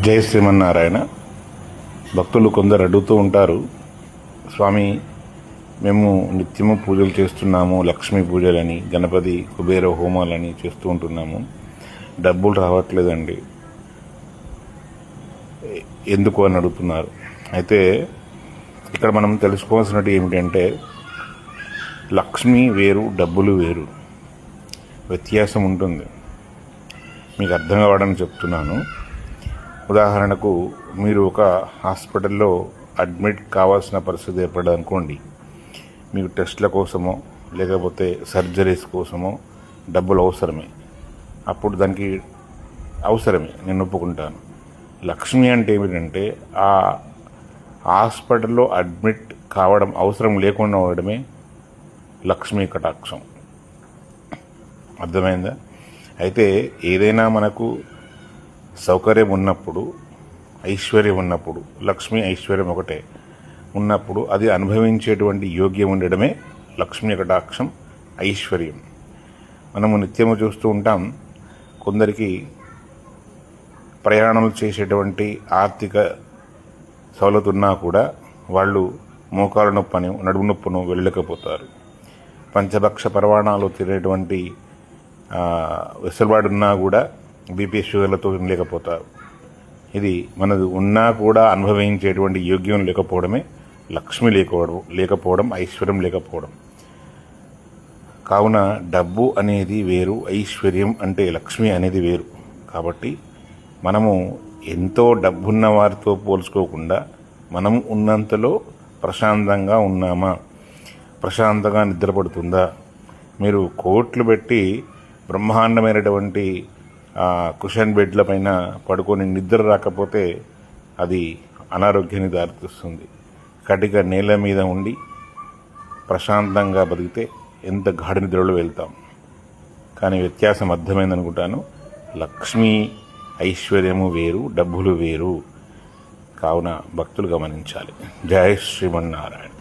జై శ్రీమన్నారాయణ. భక్తులు కొందరు అడుగుతూ ఉంటారు, స్వామి మేము నిత్యము పూజలు చేస్తున్నాము, లక్ష్మీ పూజలని, గణపతి కుబేర హోమాలని చేస్తూ ఉంటున్నాము, డబ్బులు రావట్లేదండి, ఎందుకు అని అడుగుతున్నారు. అయితే ఇక్కడ మనం తెలుసుకోవాల్సినట్టు ఏమిటంటే, లక్ష్మి వేరు, డబ్బులు వేరు, వ్యత్యాసం ఉంటుంది. మీకు అర్థం కావడానికి చెప్తున్నాను. ఉదాహరణకు మీరు ఒక హాస్పిటల్లో అడ్మిట్ కావాల్సిన పరిస్థితి ఏర్పడదు అనుకోండి. మీకు టెస్ట్ల కోసమో లేకపోతే సర్జరీస్ కోసమో డబ్బులు అవసరమే. అప్పుడు దానికి అవసరమే, నేను ఒప్పుకుంటాను. లక్ష్మి అంటే ఏమిటంటే ఆ హాస్పిటల్లో అడ్మిట్ కావడం అవసరం లేకుండా ఉండడమే లక్ష్మీ కటాక్షం. అర్థమైందా? అయితే ఏదైనా మనకు సౌకర్యం ఉన్నప్పుడు, ఐశ్వర్యం ఉన్నప్పుడు, లక్ష్మి ఐశ్వర్యం ఒకటే ఉన్నప్పుడు అది అనుభవించేటువంటి యోగ్యం ఉండడమే లక్ష్మీ కటాక్షం, ఐశ్వర్యం. మనము నిత్యము చూస్తూ ఉంటాం, కొందరికి ప్రయాణాలు చేసేటువంటి ఆర్థిక సౌలత ఉన్నా కూడా వాళ్ళు మోకాల నొప్పని, నడుము నొప్పును వెళ్ళలేకపోతారు. పంచభక్ష పరవాణాలు తినేటువంటి వెసులుబాటు ఉన్నా కూడా బీపీ షుగర్లతో లేకపోతారు. ఇది మనది ఉన్నా కూడా అనుభవించేటువంటి యోగ్యం లేకపోవడమే లక్ష్మి లేకపోవడం, ఐశ్వర్యం లేకపోవడం. కావున డబ్బు అనేది వేరు, ఐశ్వర్యం అంటే లక్ష్మి అనేది వేరు. కాబట్టి మనము ఎంతో డబ్బున్న వారితో పోల్చుకోకుండా మనం ఉన్నంతలో ప్రశాంతంగా ఉన్నామా, ప్రశాంతంగా నిద్రపడుతుందా? మీరు కోట్లు పెట్టి బ్రహ్మాండమైనటువంటి కుషన్ బెడ్ల పైన పడుకొని నిద్ర రాకపోతే అది అనారోగ్యానికి దారితీస్తుంది. కటిక నేల మీద ఉండి ప్రశాంతంగా బతికితే ఎంత గాఢ నిద్రలో వెళ్తాం. కానీ వ్యత్యాసం అర్థమైందనుకుంటాను. లక్ష్మీ ఐశ్వర్యము వేరు, డబ్బులు వేరు. కావున భక్తులు గమనించాలి. జై శ్రీమన్నారాయణ.